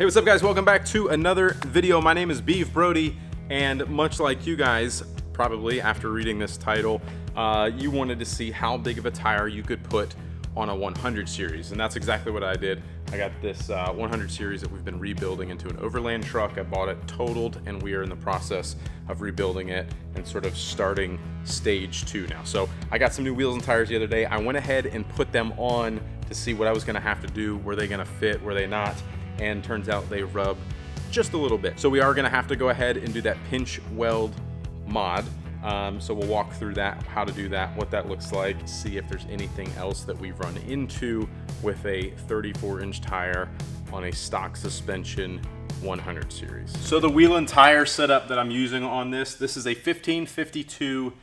Hey, what's up guys? Welcome back to another video. My name is Beef Brody, and much like you guys, probably after reading this title, you wanted to see how big of a tire you could put on a 100 series, and that's exactly what I did. I got this 100 series that we've been rebuilding into an overland truck. I bought it totaled, and we are in the process of rebuilding it and sort of starting stage 2 now. So I got some new wheels and tires the other day. I went ahead and put them on to see what I was gonna have to do. Were they gonna fit, were they not? And turns out they rub just a little bit. So we are gonna have to go ahead and do that pinch weld mod. So we'll walk through that, how to do that, what that looks like, see if there's anything else that we've run into with a 34-inch tire on a stock suspension 100 series. So the wheel and tire setup that I'm using on this is a 1552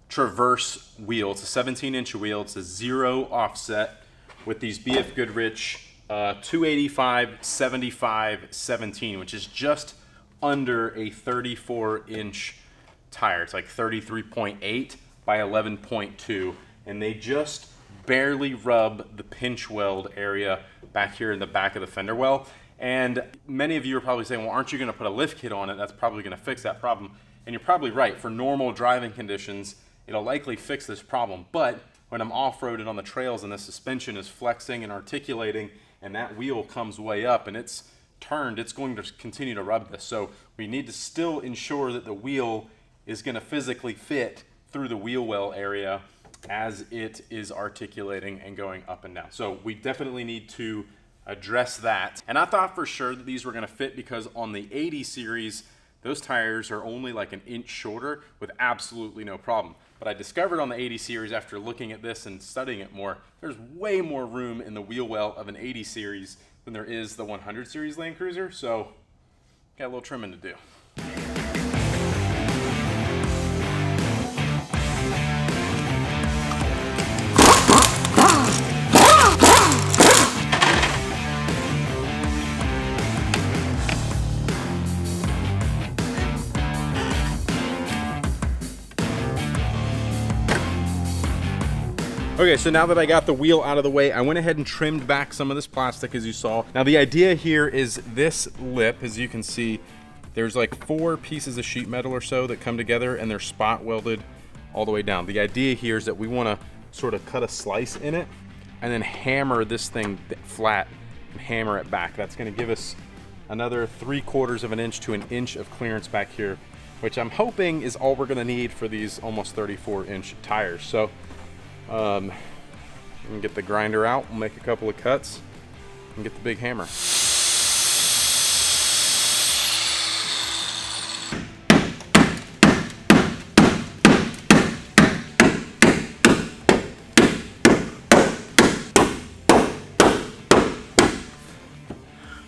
Traverse wheel. It's a 17-inch wheel. It's a 0 offset with these BF Goodrich 285/75/17, which is just under a 34-inch tire. It's like 33.8 by 11.2, and they just barely rub the pinch weld area back here in the back of the fender well. And many of you are probably saying, well, aren't you going to put a lift kit on it? That's probably going to fix that problem. And you're probably right. For normal driving conditions, it'll likely fix this problem. But when I'm off-roaded on the trails and the suspension is flexing and articulating, and that wheel comes way up and it's turned, it's going to continue to rub this. So we need to still ensure that the wheel is going to physically fit through the wheel well area as it is articulating and going up and down. So we definitely need to address that. And I thought for sure that these were going to fit because on the 80 series, those tires are only like an inch shorter with absolutely no problem. But I discovered on the 80 series after looking at this and studying it more, there's way more room in the wheel well of an 80 series than there is the 100 series Land Cruiser. So got a little trimming to do. Okay, so now that I got the wheel out of the way, I went ahead and trimmed back some of this plastic, as you saw. Now the idea here is this lip, as you can see, there's like 4 pieces of sheet metal or so that come together and they're spot welded all the way down. The idea here is that we want to sort of cut a slice in it and then hammer this thing flat and hammer it back. That's going to give us another 3/4 of an inch to an inch of clearance back here, which I'm hoping is all we're going to need for these almost 34-inch tires. So we can get the grinder out, we'll make a couple of cuts and get the big hammer.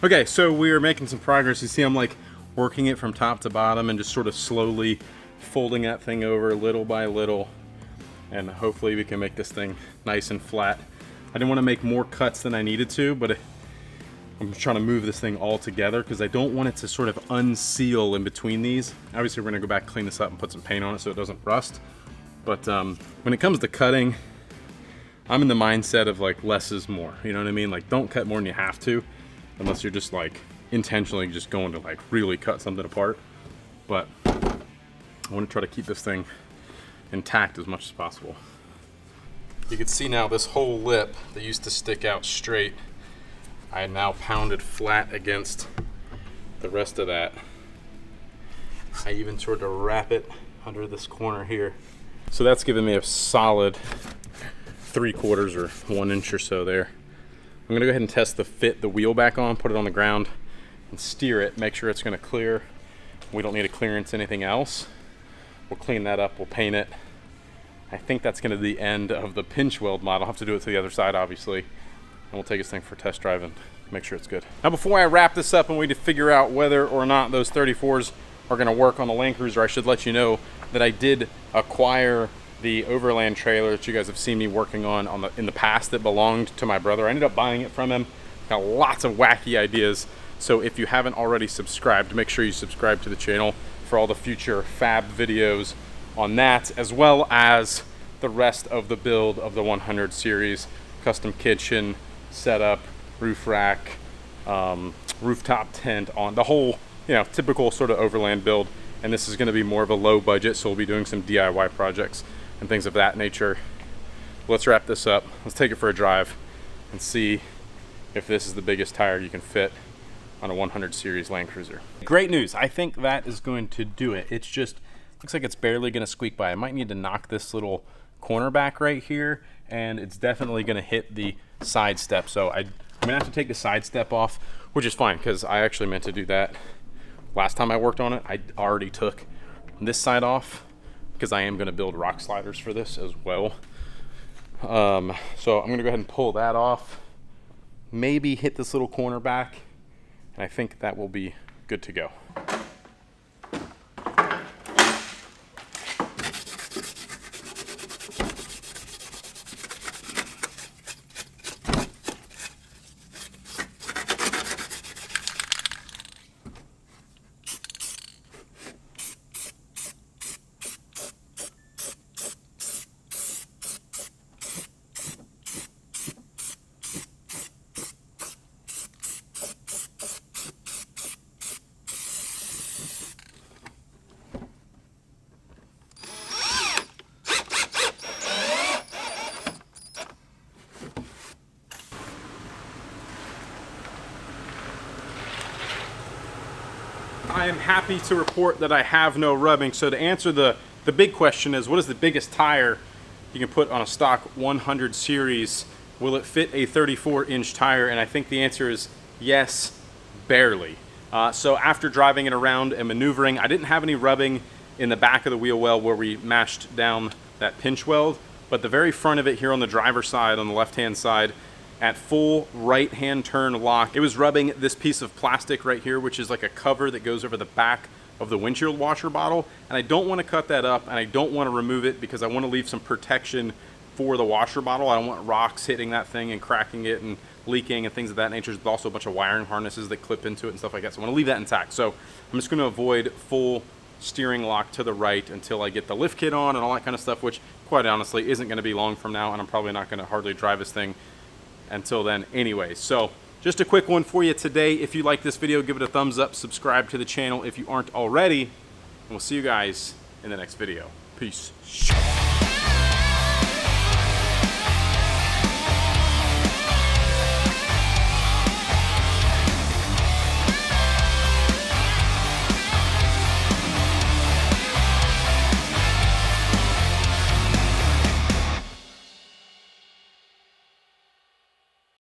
Okay, so we are making some progress. You see I'm like working it from top to bottom and just sort of slowly folding that thing over little by little. And hopefully we can make this thing nice and flat. I didn't want to make more cuts than I needed to, but I'm trying to move this thing all together because I don't want it to sort of unseal in between these. Obviously we're gonna go back, clean this up and put some paint on it so it doesn't rust. But when it comes to cutting, I'm in the mindset of like less is more, you know what I mean? Like don't cut more than you have to, unless you're just like intentionally just going to like really cut something apart. But I want to try to keep this thing intact as much as possible. You can see now this whole lip that used to stick out straight, I now pounded flat against the rest of that. I even sort of wrap it under this corner here. So that's giving me a solid 3/4 or 1 inch or so there. I'm gonna go ahead and test the fit the wheel back on, put it on the ground and steer it, make sure it's gonna clear. We don't need to clearance anything else. We'll clean that up, we'll paint it. I think that's gonna be the end of the pinch weld model. I'll have to do it to the other side, obviously. And we'll take this thing for a test drive and make sure it's good. Now, before I wrap this up and we need to figure out whether or not those 34s are gonna work on the Land Cruiser, I should let you know that I did acquire the overland trailer that you guys have seen me working on in the past that belonged to my brother. I ended up buying it from him. Got lots of wacky ideas. So if you haven't already subscribed, make sure you subscribe to the channel for all the future fab videos on that, as well as the rest of the build of the 100 series, custom kitchen setup, roof rack, rooftop tent on the whole, you know, typical sort of overland build. And this is going to be more of a low budget, so we'll be doing some DIY projects and things of that nature. Let's wrap this up. Let's take it for a drive and see if this is the biggest tire you can fit on a 100 series Land Cruiser. Great news. I think that is going to do it. It's just, looks like it's barely going to squeak by. I might need to knock this little corner back right here, and it's definitely going to hit the side step. So I'm going to have to take the side step off, which is fine because I actually meant to do that last time I worked on it. I already took this side off because I am going to build rock sliders for this as well. So I'm going to go ahead and pull that off, maybe hit this little corner back, and I think that will be good to go. I am happy to report that I have no rubbing. So to answer the big question is, what is the biggest tire you can put on a stock 100 series? Will it fit a 34-inch tire? And I think the answer is yes, barely. So after driving it around and maneuvering, I didn't have any rubbing in the back of the wheel well where we mashed down that pinch weld, but the very front of it here on the driver's side, on the left-hand side, at full right-hand turn lock, it was rubbing this piece of plastic right here, which is like a cover that goes over the back of the windshield washer bottle. And I don't want to cut that up, and I don't want to remove it because I want to leave some protection for the washer bottle. I don't want rocks hitting that thing and cracking it and leaking and things of that nature. There's also a bunch of wiring harnesses that clip into it and stuff like that. So I want to leave that intact. So I'm just going to avoid full steering lock to the right until I get the lift kit on and all that kind of stuff, which quite honestly isn't going to be long from now, and I'm probably not going to hardly drive this thing until then anyway. So just a quick one for you today. If you like this video, give it a thumbs up, subscribe to the channel if you aren't already, and we'll see you guys in the next video. Peace.